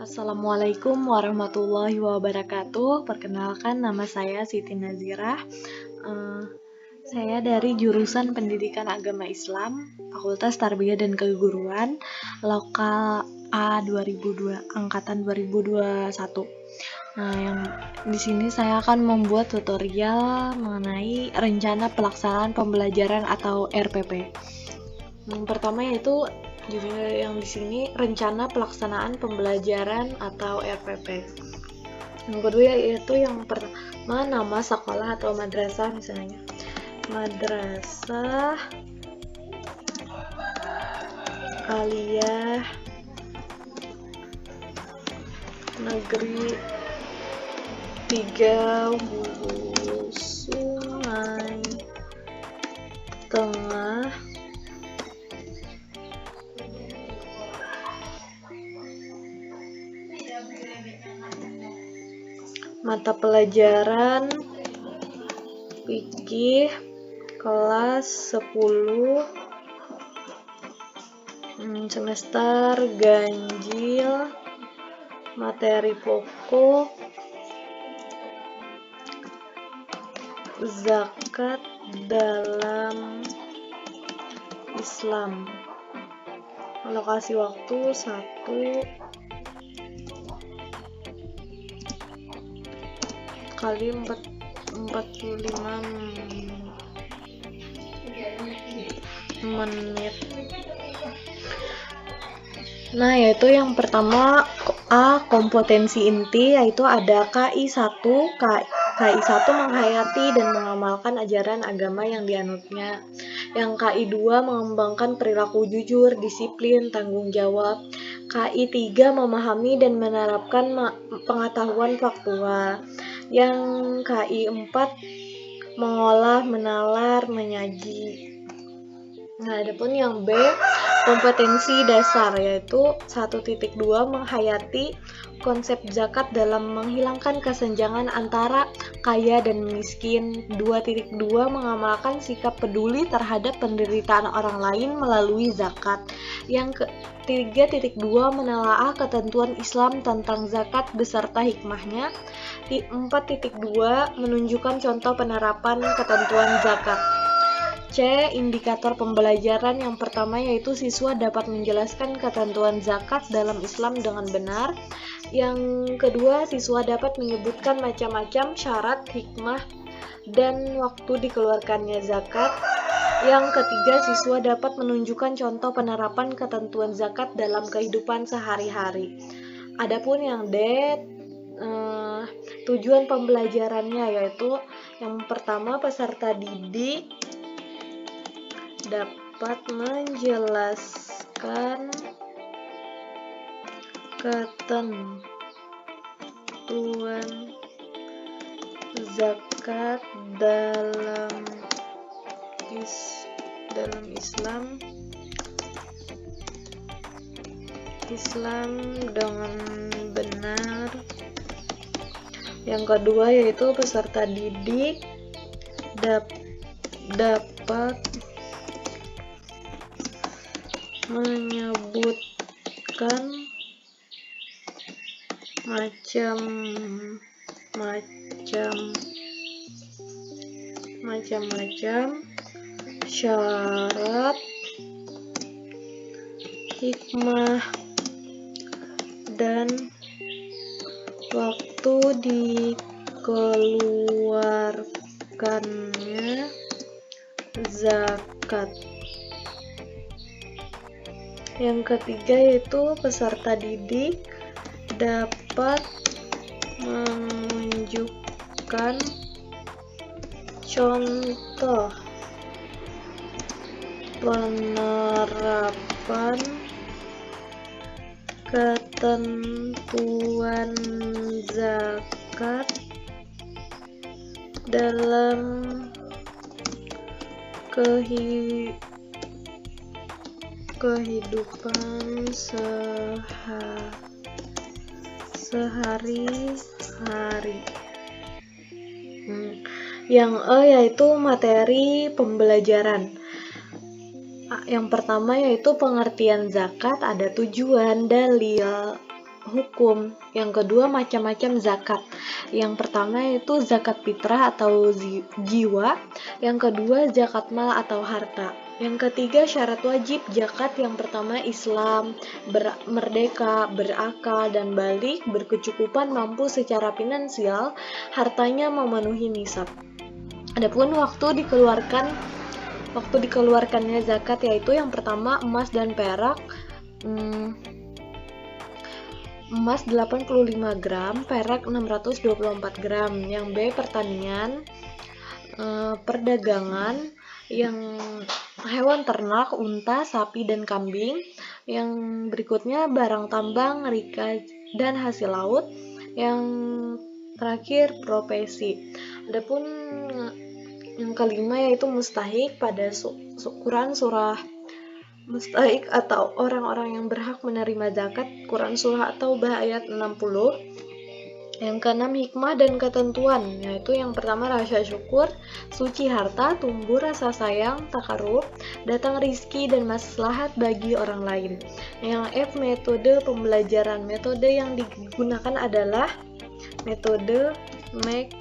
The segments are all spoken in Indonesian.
Assalamualaikum warahmatullahi wabarakatuh. Perkenalkan, nama saya Siti Nazirah. Eh, saya dari jurusan Pendidikan Agama Islam, Fakultas Tarbiyah dan Keguruan, Lokal A 2002, angkatan 2021. Nah, yang di sini saya akan membuat tutorial mengenai rencana pelaksanaan pembelajaran atau RPP. Yang pertama yaitu yang di sini rencana pelaksanaan pembelajaran atau RPP. Yang kedua yaitu yang pertama nama sekolah atau madrasah, misalnya Madrasah Aliyah Negeri 3 Hulu Sungai Tengah mata pelajaran fikih kelas 10 semester ganjil, materi pokok zakat dalam Islam. Alokasi waktu 1 kali 45 menit. Nah, yaitu yang pertama A. Kompetensi inti, yaitu ada KI1. KI1 menghayati dan mengamalkan ajaran agama yang dianutnya. Yang KI2 mengembangkan perilaku jujur, disiplin, tanggung jawab. KI3 memahami dan menerapkan pengetahuan faktual. Yang KI4 mengolah, menalar, menyaji. Nah, adapun yang B, kompetensi dasar, yaitu 1.2 menghayati konsep zakat dalam menghilangkan kesenjangan antara kaya dan miskin. 2.2 mengamalkan sikap peduli terhadap penderitaan orang lain melalui zakat. Yang ke 3.2 menelaah ketentuan Islam tentang zakat beserta hikmahnya. 4.2 menunjukkan contoh penerapan ketentuan zakat. C. Indikator pembelajaran yang pertama yaitu siswa dapat menjelaskan ketentuan zakat dalam Islam dengan benar. Yang kedua, siswa dapat menyebutkan macam-macam syarat, hikmah, dan waktu dikeluarkannya zakat. Yang ketiga, siswa dapat menunjukkan contoh penerapan ketentuan zakat dalam kehidupan sehari-hari. Adapun yang D, tujuan pembelajarannya yaitu yang pertama, peserta didik dapat menjelaskan ketentuan zakat dalam Islam dengan benar. Yang kedua yaitu peserta didik dapat menyebutkan macam-macam syarat, hikmah, dan waktu dikeluarkannya zakat. Yang ketiga yaitu peserta didik dapat menunjukkan contoh penerapan ketentuan zakat dalam kehidupan sehari-hari. Yang E yaitu materi pembelajaran. Yang pertama yaitu pengertian zakat, ada tujuan, dalil, hukum. Yang kedua, macam-macam zakat. Yang pertama yaitu zakat fitrah atau jiwa. Yang kedua, zakat mal atau harta. Yang ketiga, syarat wajib zakat. Yang pertama, Islam, merdeka, berakal, dan balik, berkecukupan, mampu secara finansial, hartanya memenuhi nisab. Adapun waktu dikeluarkannya zakat yaitu yang pertama emas dan perak. Emas 85 gram, perak 624 gram. Yang B, pertanian, perdagangan, yang hewan ternak, unta, sapi, dan kambing. Yang berikutnya barang tambang, rika, dan hasil laut. Yang terakhir profesi. Adapun yang kelima yaitu mustahik pada Quran surah mustahik atau orang-orang yang berhak menerima zakat, Quran surah At-Taubah ayat 60. Yang keenam, hikmah dan ketentuan, yaitu yang pertama rasa syukur, suci harta, tumbuh rasa sayang, takarub, datang rizki dan maslahat bagi orang lain. Yang F, metode pembelajaran. Metode yang digunakan adalah metode mix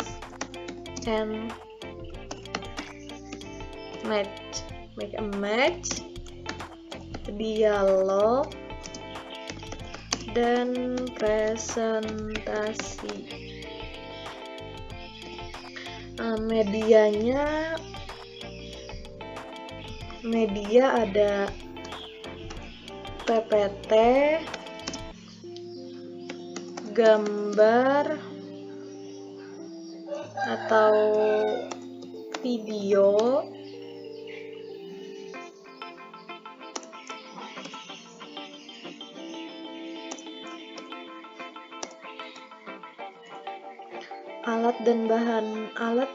and match, make a match, dialog, dan presentasi. Media ada PPT, gambar atau video, alat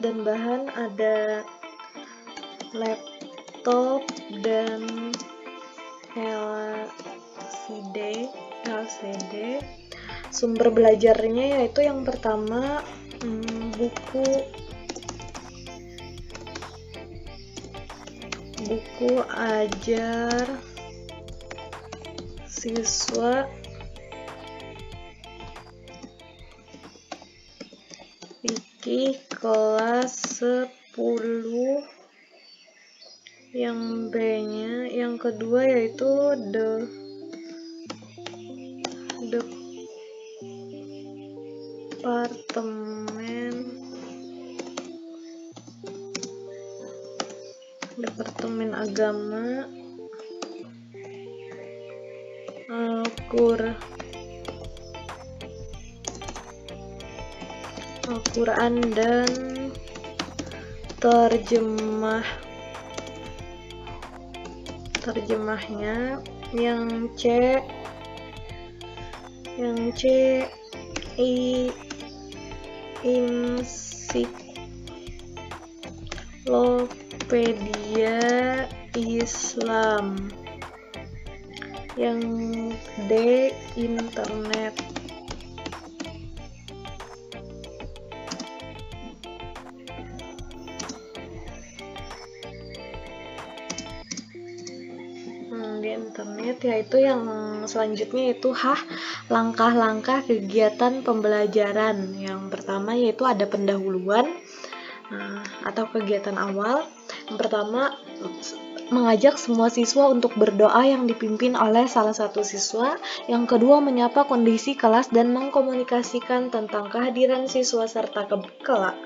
dan bahan ada laptop dan LCD. Sumber belajarnya yaitu yang pertama buku ajar siswa, fikih kelas 10. Yang B-nya, yang kedua yaitu Departemen Agama, Al-Quran dan terjemahnya. Yang C ensiklopedia Islam. Yang D, internet. Di internet yaitu yang selanjutnya yaitu langkah-langkah kegiatan pembelajaran. Yang pertama yaitu ada pendahuluan atau kegiatan awal. Yang pertama, mengajak semua siswa untuk berdoa yang dipimpin oleh salah satu siswa. Yang kedua, menyapa kondisi kelas dan mengkomunikasikan tentang kehadiran siswa serta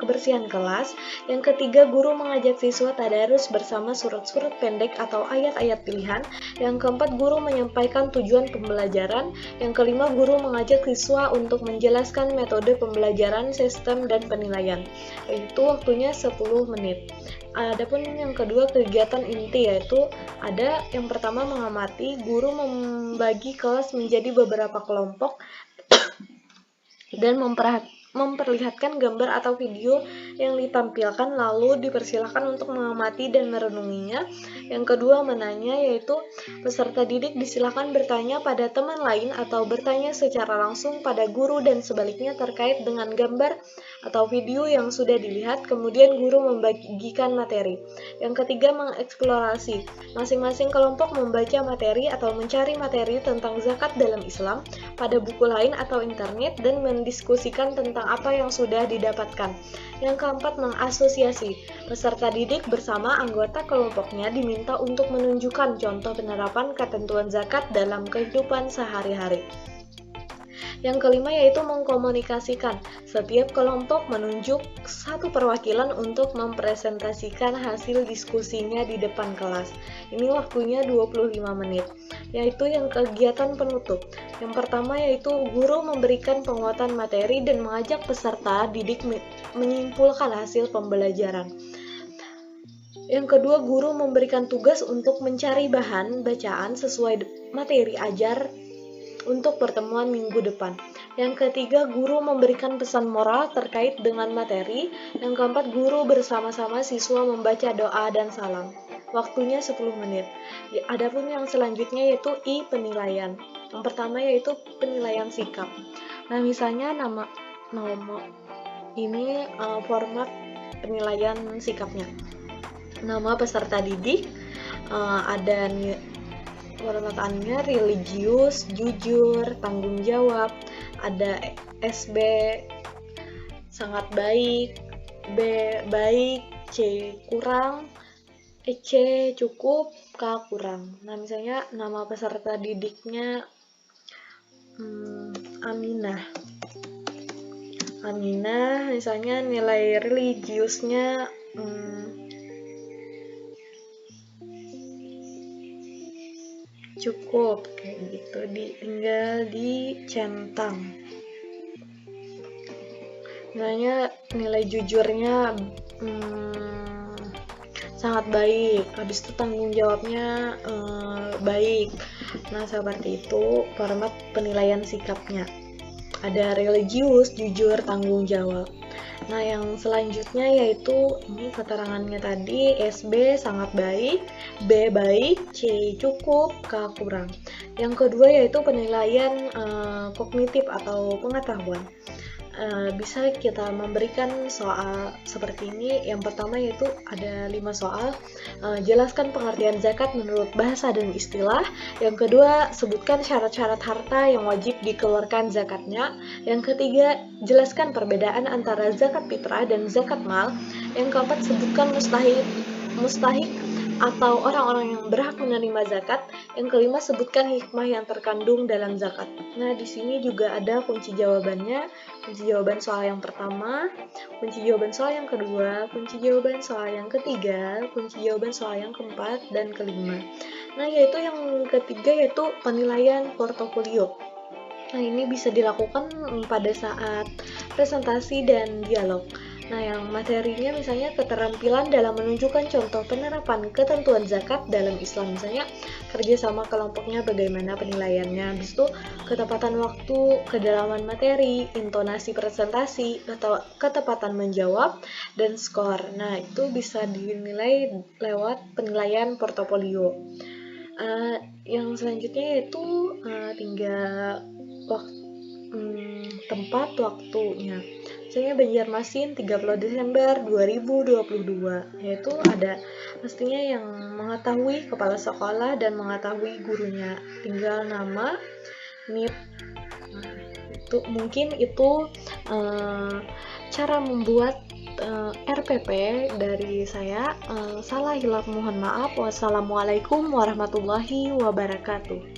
kebersihan kelas. Yang ketiga, guru mengajak siswa tadarus bersama surat-surat pendek atau ayat-ayat pilihan. Yang keempat, guru menyampaikan tujuan pembelajaran. Yang kelima, guru mengajak siswa untuk menjelaskan metode pembelajaran, sistem, dan penilaian. Itu waktunya 10 menit. Adapun yang kedua, kegiatan inti, yaitu ada yang pertama mengamati, guru membagi kelas menjadi beberapa kelompok dan memperlihatkan gambar atau video yang ditampilkan, lalu dipersilakan untuk mengamati dan merenunginya. Yang kedua, menanya, yaitu peserta didik disilakan bertanya pada teman lain atau bertanya secara langsung pada guru dan sebaliknya terkait dengan gambar atau video yang sudah dilihat, kemudian guru membagikan materi. Yang ketiga, mengeksplorasi. Masing-masing kelompok membaca materi atau mencari materi tentang zakat dalam Islam pada buku lain atau internet dan mendiskusikan tentang apa yang sudah didapatkan. Yang keempat, mengasosiasi. Peserta didik bersama anggota kelompoknya diminta untuk menunjukkan contoh penerapan ketentuan zakat dalam kehidupan sehari-hari. Yang kelima yaitu mengkomunikasikan. Setiap kelompok menunjuk satu perwakilan untuk mempresentasikan hasil diskusinya di depan kelas. Ini waktunya 25 menit. Yaitu yang kegiatan penutup. Yang pertama yaitu guru memberikan penguatan materi dan mengajak peserta didik menyimpulkan hasil pembelajaran. Yang kedua, guru memberikan tugas untuk mencari bahan bacaan sesuai materi ajar untuk pertemuan minggu depan. Yang ketiga, guru memberikan pesan moral terkait dengan materi. Yang keempat, guru bersama-sama siswa membaca doa dan salam. Waktunya 10 menit. Adapun yang selanjutnya yaitu penilaian. Yang pertama yaitu penilaian sikap. Nah, misalnya nama ini format penilaian sikapnya. Nama peserta didik, ada formataannya religius, jujur, tanggung jawab, ada SB sangat baik, B baik, C kurang, C cukup, K kurang. Nah, misalnya nama peserta didiknya Aminah, misalnya nilai religiusnya cukup, kayak gitu, tinggal dicentang. Misalnya nilai jujurnya sangat baik, habis itu tanggung jawabnya baik. Nah, seperti itu format penilaian sikapnya. Ada religius, jujur, tanggung jawab. Nah, yang selanjutnya yaitu ini keterangannya tadi, SB sangat baik, B baik, C cukup, K kurang. Yang kedua yaitu penilaian kognitif atau pengetahuan. Bisa kita memberikan soal seperti ini. Yang pertama yaitu ada 5 soal. Jelaskan pengertian zakat menurut bahasa dan istilah. Yang kedua, sebutkan syarat-syarat harta yang wajib dikeluarkan zakatnya. Yang ketiga, jelaskan perbedaan antara zakat fitrah dan zakat mal. Yang keempat, sebutkan mustahik atau orang-orang yang berhak menerima zakat. Yang kelima, sebutkan hikmah yang terkandung dalam zakat. Nah, di sini juga ada kunci jawabannya. Kunci jawaban soal yang pertama, kunci jawaban soal yang kedua, kunci jawaban soal yang ketiga, kunci jawaban soal yang keempat, dan kelima. Nah, yaitu yang ketiga yaitu penilaian portofolio. Nah, ini bisa dilakukan pada saat presentasi dan dialog. Nah, yang materinya misalnya keterampilan dalam menunjukkan contoh penerapan ketentuan zakat dalam Islam. Misalnya kerjasama kelompoknya bagaimana penilaiannya, habis itu ketepatan waktu, kedalaman materi, intonasi presentasi, atau ketepatan menjawab, dan skor. Nah, itu bisa dinilai lewat penilaian portofolio. Yang selanjutnya yaitu tinggal tempat waktunya. Misalnya Banjarmasin 30 Desember 2022, yaitu ada pastinya yang mengetahui kepala sekolah dan mengetahui gurunya, tinggal nama, NIP. Itu mungkin itu cara membuat RPP dari saya. Salah hilaf mohon maaf. Wassalamualaikum warahmatullahi wabarakatuh.